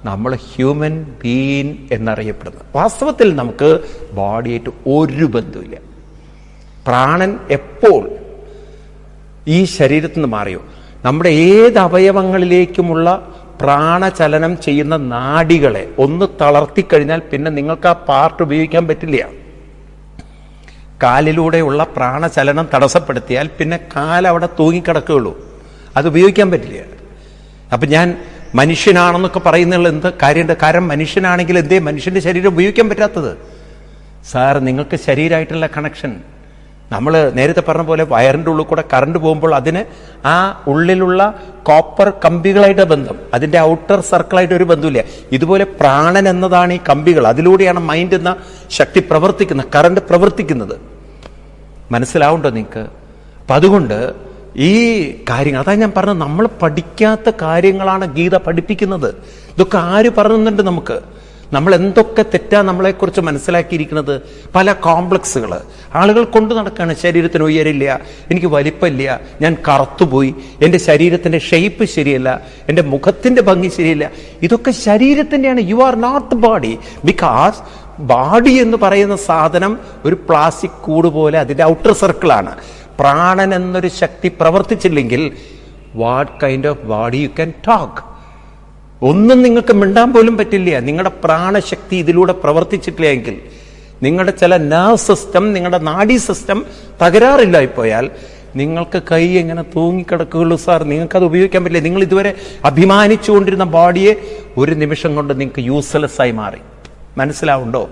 നമ്മൾ ഹ്യൂമൻ ബീയിങ് എന്നറിയപ്പെടുന്നത്. വാസ്തവത്തിൽ നമുക്ക് ബോഡിയായിട്ട് ഒരു ബന്ധമില്ല. പ്രാണൻ എപ്പോൾ ഈ ശരീരത്തിൽ നിന്ന് മാറിയോ, നമ്മുടെ ഏത് അവയവങ്ങളിലേക്കുമുള്ള പ്രാണചലനം ചെയ്യുന്ന നാഡികളെ ഒന്ന് തളർത്തിക്കഴിഞ്ഞാൽ പിന്നെ നിങ്ങൾക്ക് ആ പാർട്ട് ഉപയോഗിക്കാൻ പറ്റില്ല. കാലിലൂടെയുള്ള പ്രാണചലനം തടസ്സപ്പെടുത്തിയാൽ പിന്നെ കാലവിടെ തൂങ്ങിക്കിടക്കുകയുള്ളൂ, അത് ഉപയോഗിക്കാൻ പറ്റില്ല. അപ്പൊ ഞാൻ മനുഷ്യനാണെന്നൊക്കെ പറയുന്നുള്ള എന്ത് കാര്യമുണ്ട്? കാരണം മനുഷ്യനാണെങ്കിൽ എന്തേ മനുഷ്യന്റെ ശരീരം ഉപയോഗിക്കാൻ പറ്റാത്തത്? സാർ, നിങ്ങൾക്ക് ശരീരമായിട്ടുള്ള കണക്ഷൻ, നമ്മൾ നേരത്തെ പറഞ്ഞ പോലെ വയറിൻ്റെ ഉള്ളിൽ കൂടെ കറണ്ട് പോകുമ്പോൾ അതിന് ആ ഉള്ളിലുള്ള കോപ്പർ കമ്പികളായിട്ട് ബന്ധം, അതിൻ്റെ ഔട്ടർ സർക്കിളായിട്ട് ഒരു ബന്ധമില്ല. ഇതുപോലെ പ്രാണൻ എന്നതാണ് ഈ കമ്പികൾ, അതിലൂടെയാണ് മൈൻഡ് എന്ന ശക്തി പ്രവർത്തിക്കുന്നത്, കറണ്ട് പ്രവർത്തിക്കുന്നത്. മനസ്സിലാവുണ്ടോ നിങ്ങൾക്ക്? അപ്പം അതുകൊണ്ട് ഈ കാര്യങ്ങൾ, അതാണ് ഞാൻ പറഞ്ഞത്, നമ്മൾ പഠിക്കാത്ത കാര്യങ്ങളാണ് ഗീത പഠിപ്പിക്കുന്നത്. ഇതൊക്കെ ആര് പറഞ്ഞുന്നുണ്ട് നമുക്ക്? നമ്മൾ എന്തൊക്കെ തെറ്റാ നമ്മളെക്കുറിച്ച് മനസ്സിലാക്കിയിരിക്കുന്നത്? പല കോംപ്ലക്സുകൾ ആളുകൾ കൊണ്ടു നടക്കുകയാണ്. ശരീരത്തിന് ഉയരില്ല, എനിക്ക് വലിപ്പമില്ല, ഞാൻ കറുത്തുപോയി, എൻ്റെ ശരീരത്തിൻ്റെ ഷേപ്പ് ശരിയല്ല, എൻ്റെ മുഖത്തിൻ്റെ ഭംഗി ശരിയല്ല. ഇതൊക്കെ ശരീരത്തിൻ്റെയാണ്. You are not the body. Because body എന്ന് പറയുന്ന സാധനം ഒരു പ്ലാസ്റ്റിക് കൂട് പോലെ അതിൻ്റെ ഔട്ടർ സർക്കിളാണ്. പ്രാണൻ എന്നൊരു ശക്തി പ്രവർത്തിച്ചില്ലെങ്കിൽ what kind of body you can talk? ഒന്നും നിങ്ങൾക്ക് മിണ്ടാൻ പോലും പറ്റില്ല. നിങ്ങളുടെ പ്രാണശക്തി ഇതിലൂടെ പ്രവർത്തിച്ചിട്ടില്ല എങ്കിൽ, നിങ്ങളുടെ ചില നെർവ് സിസ്റ്റം, നിങ്ങളുടെ നാഡി സിസ്റ്റം തകരാറില്ലായിപ്പോയാൽ നിങ്ങൾക്ക് കൈ എങ്ങനെ തൂങ്ങിക്കിടക്കുകയുള്ളൂ സാർ. നിങ്ങൾക്കത് ഉപയോഗിക്കാൻ പറ്റില്ല. നിങ്ങൾ ഇതുവരെ അഭിമാനിച്ചുകൊണ്ടിരുന്ന ബോഡിയെ ഒരു നിമിഷം കൊണ്ട് നിങ്ങൾക്ക് യൂസ്ലെസ് ആയി മാറി. മനസ്സിലാവുണ്ടോ?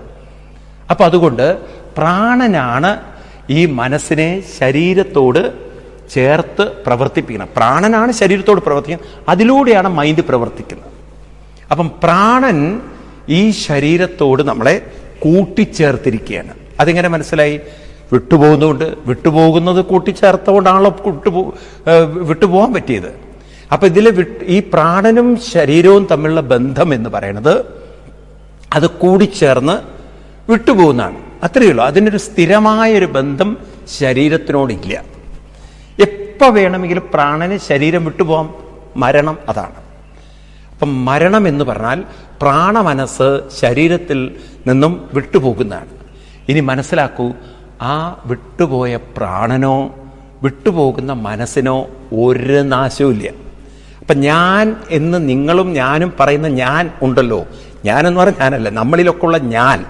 അപ്പൊ അതുകൊണ്ട് പ്രാണനാണ് ഈ മനസ്സിനെ ശരീരത്തോട് ചേർത്ത് പ്രവർത്തിപ്പിക്കണം. പ്രാണനാണ് ശരീരത്തോട് പ്രവർത്തിക്കുന്നത്, അതിലൂടെയാണ് മൈൻഡ് പ്രവർത്തിക്കുന്നത്. അപ്പം പ്രാണൻ ഈ ശരീരത്തോട് നമ്മളെ കൂട്ടിച്ചേർത്തിരിക്കുകയാണ്. അതിങ്ങനെ മനസ്സിലായി? വിട്ടുപോകുന്നതുകൊണ്ട്, വിട്ടുപോകുന്നത് കൂട്ടിച്ചേർത്തുകൊണ്ടാണല്ലോ വിട്ടുപോകാൻ പറ്റിയത്. അപ്പൊ ഇതിൽ ഈ പ്രാണനും ശരീരവും തമ്മിലുള്ള ബന്ധം എന്ന് പറയുന്നത് അത് കൂടിച്ചേർന്ന് വിട്ടുപോകുന്നതാണ്. അത്രയേ ഉള്ളൂ. അതിനൊരു സ്ഥിരമായൊരു ബന്ധം ശരീരത്തിനോടില്ല. എപ്പോൾ വേണമെങ്കിലും പ്രാണന് ശരീരം വിട്ടുപോകാം. മരണം അതാണ്. അപ്പം മരണം എന്ന് പറഞ്ഞാൽ പ്രാണമനസ്സ് ശരീരത്തിൽ നിന്നും വിട്ടുപോകുന്നതാണ്. ഇനി മനസ്സിലാക്കൂ, ആ വിട്ടുപോയ പ്രാണനോ വിട്ടുപോകുന്ന മനസ്സിനോ ഒരു നാശവും ഇല്ല. അപ്പം ഞാൻ എന്ന് നിങ്ങളും ഞാനും പറയുന്ന ഞാൻ ഉണ്ടല്ലോ, ഞാനെന്ന് പറഞ്ഞാൽ ഞാനല്ല, നമ്മളിലൊക്കെ ഉള്ള ഞാൻ,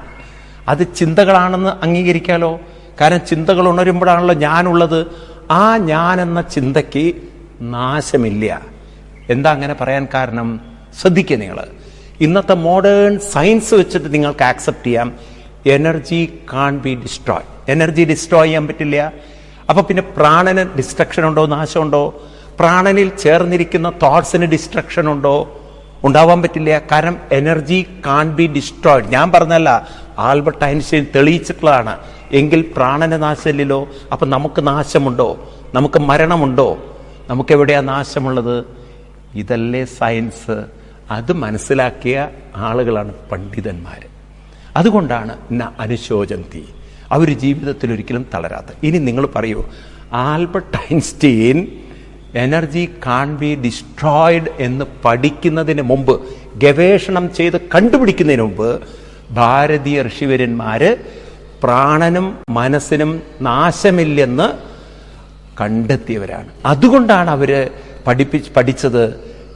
അത് ചിന്തകളാണെന്ന് അംഗീകരിക്കാലോ. കാരണം ചിന്തകൾ ഉണരുമ്പോഴാണല്ലോ ഞാനുള്ളത്. ആ ഞാൻ എന്ന ചിന്തയ്ക്ക് നാശമില്ല. എന്താ അങ്ങനെ പറയാൻ കാരണം? ശ്രദ്ധിക്കുക നിങ്ങൾ, ഇന്നത്തെ മോഡേൺ സയൻസ് വെച്ചിട്ട് നിങ്ങൾക്ക് ആക്സെപ്റ്റ് ചെയ്യാം, energy can B destroy. Energy destroy ചെയ്യാൻ പറ്റില്ല. അപ്പൊ പിന്നെ പ്രാണന് ഡിസ്ട്രക്ഷൻ ഉണ്ടോ, നാശമുണ്ടോ? പ്രാണനിൽ ചേർന്നിരിക്കുന്ന തോട്ട്സിന് ഡിസ്ട്രക്ഷൻ ഉണ്ടോ? ഉണ്ടാവാൻ പറ്റില്ല. കാരണം എനർജി കാൺ ബി ഡിസ്ട്രോയിഡ്. ഞാൻ പറഞ്ഞല്ല, ആൽബർട്ട് ഐൻസ്റ്റൈൻ തെളിയിച്ചിട്ടുള്ളതാണ്. എങ്കിൽ പ്രാണന നാശമില്ലല്ലോ. അപ്പൊ നമുക്ക് നാശമുണ്ടോ? നമുക്ക് മരണമുണ്ടോ? നമുക്ക് എവിടെയാ നാശമുള്ളത്? ഇതല്ലേ സയൻസ്. അത് മനസ്സിലാക്കിയ ആളുകളാണ് പണ്ഡിതന്മാർ. അതുകൊണ്ടാണ് അനുശോചന്തി, അവർ ജീവിതത്തിൽ ഒരിക്കലും തളരാത്ത. ഇനി നിങ്ങൾ പറയൂ, Albert Einstein energy can be destroyed എന്ന് പഠിക്കുന്നതിന് മുമ്പ്, ഗവേഷണം ചെയ്ത് കണ്ടുപിടിക്കുന്നതിന് മുമ്പ് ഭാരതീയ ഋഷിവര്യന്മാര് പ്രാണനും മനസ്സിനും നാശമില്ലെന്ന് കണ്ടെത്തിയവരാണ്. അതുകൊണ്ടാണ് അവര് പഠിച്ചത്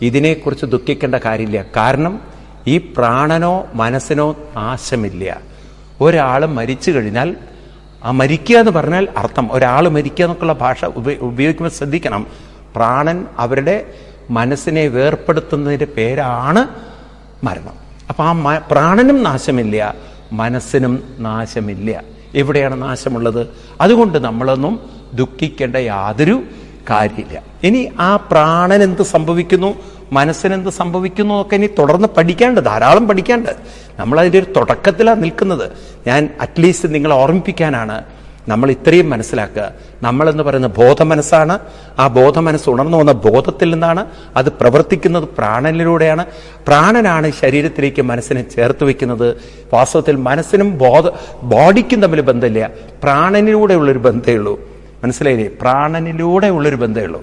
ഇതിനെക്കുറിച്ച് ദുഃഖിക്കേണ്ട കാര്യമില്ല. കാരണം ഈ പ്രാണനോ മനസ്സിനോ നാശമില്ല. ഒരാൾ മരിച്ചു കഴിഞ്ഞാൽ, ആ മരിക്കുക എന്ന് പറഞ്ഞാൽ അർത്ഥം, ഒരാൾ മരിക്കുക എന്നൊക്കെയുള്ള ഭാഷ ഉപയോഗിക്കുമ്പോൾ ശ്രദ്ധിക്കണം. പ്രാണൻ അവരുടെ മനസ്സിനെ വേർപ്പെടുത്തുന്നതിൻ്റെ പേരാണ് മരണം. അപ്പം ആ പ്രാണനും നാശമില്ല, മനസ്സിനും നാശമില്ല. എവിടെയാണ് നാശമുള്ളത്? അതുകൊണ്ട് നമ്മളൊന്നും ദുഃഖിക്കേണ്ട യാതൊരു കാര്യമില്ല. ഇനി ആ പ്രാണൻ എന്ത് സംഭവിക്കുന്നു, മനസ്സിനെന്ത് സംഭവിക്കുന്നു എന്നൊക്കെ ഇനി തുടർന്ന് പഠിക്കാണ്ട്, ധാരാളം പഠിക്കാണ്ട്. നമ്മളതിൻ്റെ ഒരു തുടക്കത്തിലാണ് നിൽക്കുന്നത്. ഞാൻ അറ്റ്ലീസ്റ്റ് നിങ്ങളെ ഓർമ്മിപ്പിക്കാനാണ്. നമ്മൾ ഇത്രയും മനസ്സിലാക്കുക, നമ്മളെന്ന് പറയുന്ന ബോധമനസ്സാണ്. ആ ബോധമനസ്സ് ഉണർന്നു വന്ന ബോധത്തിൽ നിന്നാണ്. അത് പ്രവർത്തിക്കുന്നത് പ്രാണനിലൂടെയാണ്. പ്രാണനാണ് ശരീരത്തിലേക്ക് മനസ്സിനെ ചേർത്ത് വെക്കുന്നത്. വാസ്തവത്തിൽ മനസ്സിനും ബോഡിക്കും തമ്മിൽ ബന്ധമില്ല, പ്രാണനിലൂടെയുള്ളൊരു ബന്ധമേ ഉള്ളൂ. മനസ്സിലായില്ലേ? പ്രാണനിലൂടെ ഉള്ളൊരു ബന്ധമേ ഉള്ളൂ.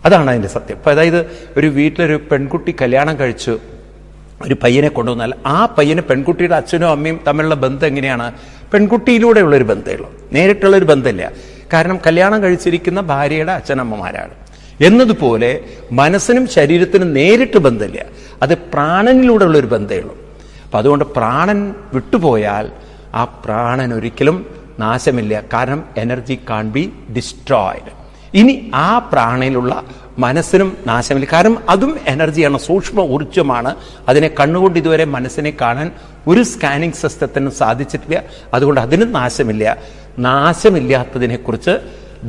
അതാണ് അതിൻ്റെ സത്യം. അപ്പം അതായത് ഒരു വീട്ടിലൊരു പെൺകുട്ടി കല്യാണം കഴിച്ചു ഒരു പയ്യനെ കൊണ്ടുവന്നാൽ ആ പയ്യന് പെൺകുട്ടിയുടെ അച്ഛനും അമ്മയും തമ്മിലുള്ള ബന്ധം എങ്ങനെയാണ്? പെൺകുട്ടിയിലൂടെ ഉള്ളൊരു ബന്ധമേ ഉള്ളൂ, നേരിട്ടുള്ളൊരു ബന്ധമില്ല. കാരണം കല്യാണം കഴിച്ചിരിക്കുന്ന ഭാര്യയുടെ അച്ഛനമ്മമാരാണ്. എന്നതുപോലെ മനസ്സിനും ശരീരത്തിനും നേരിട്ട് ബന്ധമില്ല, അത് പ്രാണനിലൂടെ ഉള്ളൊരു ബന്ധമേ ഉള്ളൂ. അപ്പം അതുകൊണ്ട് പ്രാണൻ വിട്ടുപോയാൽ ആ പ്രാണൻ ഒരിക്കലും നാശമില്ല. കാരണം എനർജി കാൺ ബി ഡിസ്ട്രോയിഡ്. ഇനി ആ പ്രാണനിലുള്ള മനസ്സിനും നാശമില്ല. കാരണം അതും എനർജിയാണ്, സൂക്ഷ്മ ഊർജ്ജമാണ്. അതിനെ കണ്ണുകൊണ്ട് ഇതുവരെ മനസ്സിനെ കാണാൻ ഒരു സ്കാനിങ് സിസ്റ്റത്തിനും സാധിച്ചിട്ടില്ല. അതുകൊണ്ട് അതിനും നാശമില്ല. നാശമില്ലാത്തതിനെക്കുറിച്ച്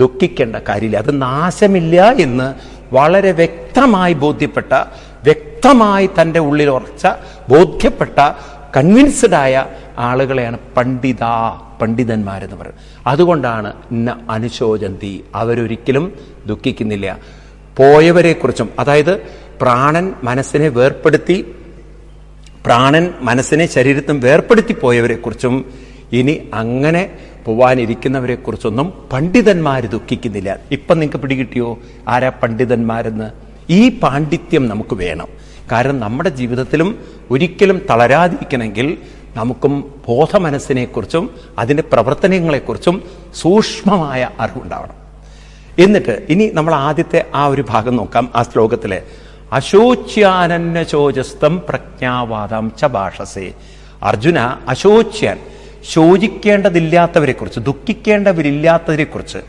ദുഃഖിക്കേണ്ട കാര്യമില്ല. അത് നാശമില്ല എന്ന് വളരെ വ്യക്തമായി ബോധ്യപ്പെട്ട, വ്യക്തമായി തൻ്റെ ഉള്ളിൽ ഉറച്ച ബോധ്യപ്പെട്ട, കൺവിൻസ്ഡായ ആളുകളെയാണ് പണ്ഡിതന്മാരെന്ന് പറയുന്നത്. അതുകൊണ്ടാണ് അനുശോചന്തി, അവരൊരിക്കലും ദുഃഖിക്കുന്നില്ല. പോയവരെക്കുറിച്ചും, അതായത് പ്രാണൻ മനസ്സിനെ ശരീരത്തും വേർപ്പെടുത്തി പോയവരെക്കുറിച്ചും ഇനി അങ്ങനെ പോവാനിരിക്കുന്നവരെ കുറിച്ചൊന്നും പണ്ഡിതന്മാർ ദുഃഖിക്കുന്നില്ല. ഇപ്പം നിങ്ങൾക്ക് പിടികിട്ടിയോ ആരാ പണ്ഡിതന്മാരെന്ന്? ഈ പാണ്ഡിത്യം നമുക്ക് വേണം. കാരണം നമ്മുടെ ജീവിതത്തിലും ഒരിക്കലും തളരാതിരിക്കണമെങ്കിൽ നമുക്കും ബോധമനസ്സിനെക്കുറിച്ചും അതിൻ്റെ പ്രവർത്തനങ്ങളെക്കുറിച്ചും സൂക്ഷ്മമായ അറിവുണ്ടാവണം. എന്നിട്ട് ഇനി നമ്മൾ ആദ്യത്തെ ആ ഒരു ഭാഗം നോക്കാം. ആ ശ്ലോകത്തിലെ അശോച്യാനന്യശോചസ്തം പ്രജ്ഞാവാദം ച ഭാഷസേ. അർജുന, അശോച്യാൻ, ശോചിക്കേണ്ടതില്ലാത്തവരെക്കുറിച്ച്, ദുഃഖിക്കേണ്ടവരില്ലാത്തവരെക്കുറിച്ച്.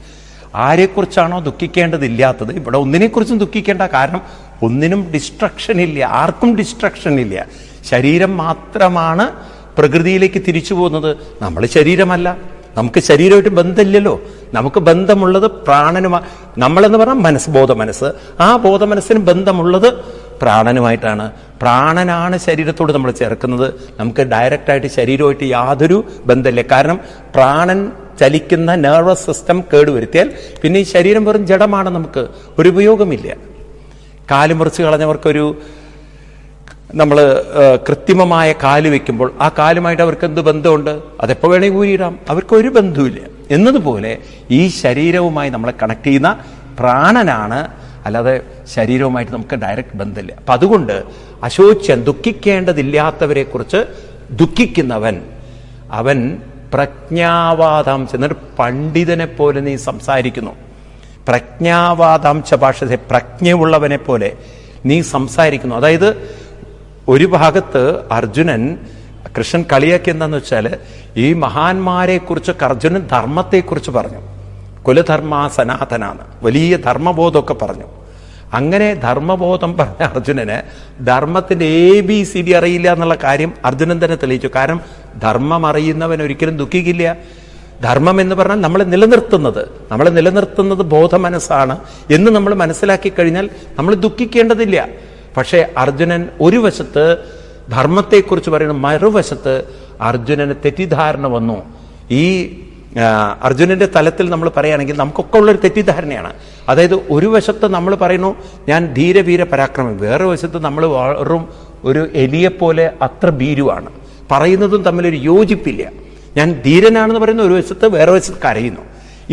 ആരെക്കുറിച്ചാണോ ദുഃഖിക്കേണ്ടതില്ലാത്തത്, ഇവിടെ ഒന്നിനെക്കുറിച്ചും ദുഃഖിക്കേണ്ട. കാരണം ഒന്നിനും ഡിസ്ട്രക്ഷൻ ഇല്ല, ആർക്കും ഡിസ്ട്രക്ഷൻ ഇല്ല. ശരീരം മാത്രമാണ് പ്രകൃതിയിലേക്ക് തിരിച്ചു പോകുന്നത്. നമ്മൾ ശരീരമല്ല, നമുക്ക് ശരീരമായിട്ട് ബന്ധമില്ലല്ലോ. നമുക്ക് ബന്ധമുള്ളത് പ്രാണനുമായി. നമ്മളെന്ന് പറഞ്ഞാൽ ബോധമനസ്സ്. ആ ബോധമനസ്സിന് ബന്ധമുള്ളത് പ്രാണനുമായിട്ടാണ്. പ്രാണനാണ് ശരീരത്തോട് നമ്മൾ ചേർക്കുന്നത്. നമുക്ക് ഡയറക്റ്റായിട്ട് ശരീരമായിട്ട് യാതൊരു ബന്ധമില്ല. കാരണം പ്രാണൻ ചലിക്കുന്ന നെർവസ് സിസ്റ്റം കേടുവരുത്തിയാൽ പിന്നെ ഈ ശരീരം വെറും ജഡമാണ്, നമുക്ക് ഒരു ഉപയോഗമില്ല. കാല് മുറിച്ച് കളഞ്ഞവർക്കൊരു, നമ്മൾ കൃത്രിമമായ കാല് വെക്കുമ്പോൾ ആ കാലുമായിട്ട് അവർക്ക് എന്ത് ബന്ധമുണ്ട്? അതെപ്പോൾ വേണമെങ്കിൽ ഊരിയിടാം, അവർക്കൊരു ബന്ധവുമില്ല. എന്നതുപോലെ ഈ ശരീരവുമായി നമ്മളെ കണക്ട് ചെയ്യുന്ന പ്രാണനാണ്, അല്ലാതെ ശരീരവുമായിട്ട് നമുക്ക് ഡയറക്റ്റ് ബന്ധമില്ല. അപ്പം അതുകൊണ്ട് അശോച്യൻ, ദുഃഖിക്കേണ്ടതില്ലാത്തവരെ കുറിച്ച് ദുഃഖിക്കുന്നവൻ, അവൻ പ്രജ്ഞാവാദാംശ, എന്നിട്ട് പണ്ഡിതനെ പോലെ നീ സംസാരിക്കുന്നു. പ്രജ്ഞാവാദാംശ ഭാഷത്തെ, പ്രജ്ഞയുള്ളവനെ പോലെ നീ സംസാരിക്കുന്നു. അതായത് ഒരു ഭാഗത്ത് അർജുനൻ, കൃഷ്ണൻ കളിയാക്കി എന്താന്ന് വെച്ചാൽ, ഈ മഹാന്മാരെ കുറിച്ചൊക്കെ അർജുനൻ ധർമ്മത്തെക്കുറിച്ച് പറഞ്ഞു. കുലധർമ്മ സനാതനാണ്, വലിയ ധർമ്മബോധമൊക്കെ പറഞ്ഞു. അങ്ങനെ ധർമ്മബോധം പറഞ്ഞ അർജുനന് ധർമ്മത്തിന്റെ ABCD അറിയില്ല എന്നുള്ള കാര്യം അർജുനൻ തന്നെ തെളിയിച്ചു. കാരണം ധർമ്മം അറിയുന്നവൻ ഒരിക്കലും ദുഃഖിക്കില്ല. ധർമ്മം എന്ന് പറഞ്ഞാൽ നമ്മളെ നിലനിർത്തുന്നത് ബോധമനസ്സാണ് എന്ന് നമ്മൾ മനസ്സിലാക്കി കഴിഞ്ഞാൽ നമ്മൾ ദുഃഖിക്കേണ്ടതില്ല. പക്ഷേ അർജുനൻ ഒരു വശത്ത് ധർമ്മത്തെക്കുറിച്ച് പറയുന്ന, മറുവശത്ത് അർജുനന് തെറ്റിദ്ധാരണ വന്നു. ഈ അർജുനന്റെ തലത്തിൽ നമ്മൾ പറയുകയാണെങ്കിൽ നമുക്കൊക്കെ ഉള്ളൊരു തെറ്റിദ്ധാരണയാണ്. അതായത് ഒരു വശത്ത് നമ്മൾ പറയുന്നു ഞാൻ ധീരവീര പരാക്രമം, വേറെ വശത്ത് നമ്മൾ വെറും ഒരു എലിയെപ്പോലെ അത്ര ഭീരുവാണ്. പറയുന്നതും തമ്മിലൊരു യോജിപ്പില്ല. ഞാൻ ധീരനാണെന്ന് പറയുന്ന ഒരു വശത്ത്, വേറെ വശത്ത് കരയുന്നു.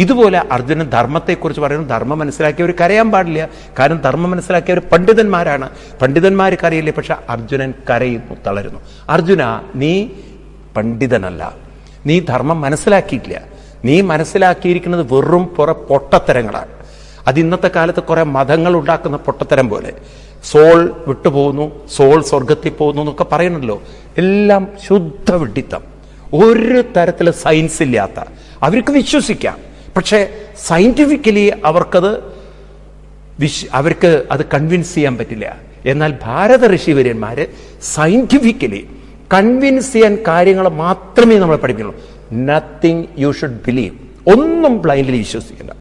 ഇതുപോലെ അർജുനൻ ധർമ്മത്തെക്കുറിച്ച് പറയുന്നു. ധർമ്മം മനസ്സിലാക്കിയവർ കരയാൻ പാടില്ല, കാരണം ധർമ്മം മനസ്സിലാക്കിയവർ പണ്ഡിതന്മാരാണ്. പണ്ഡിതന്മാർ കരയില്ലേ, പക്ഷെ അർജുനൻ കരയുന്നു, തളരുന്നു. അർജുന, നീ പണ്ഡിതനല്ല, നീ ധർമ്മം മനസ്സിലാക്കിയിട്ടില്ല. നീ മനസ്സിലാക്കിയിരിക്കുന്നത് വെറും പൊട്ടത്തരങ്ങളാണ്. അത് ഇന്നത്തെ കാലത്ത് കുറെ മതങ്ങൾ ഉണ്ടാക്കുന്ന പൊട്ടത്തരം പോലെ. സോൾ വിട്ടുപോകുന്നു, സോൾ സ്വർഗത്തിൽ പോകുന്നു എന്നൊക്കെ പറയണല്ലോ. എല്ലാം ശുദ്ധ വിഡ്ഢിത്തം. ഒരു തരത്തിൽ സയൻസ് ഇല്ലാത്ത, അവർക്ക് വിശ്വസിക്കാം, പക്ഷേ സയന്റിഫിക്കലി അവർക്ക് അത് കൺവിൻസ് ചെയ്യാൻ പറ്റില്ല. എന്നാൽ ഭാരത ഋഷിവര്യന്മാര് സയന്റിഫിക്കലി കൺവിൻസ് ചെയ്യാൻ കാര്യങ്ങൾ മാത്രമേ നമ്മളെ പഠിപ്പിക്കുള്ളൂ. Nothing you should believe. ഒന്നും ബ്ലൈൻഡ്ലി വിശ്വസിക്കില്ല.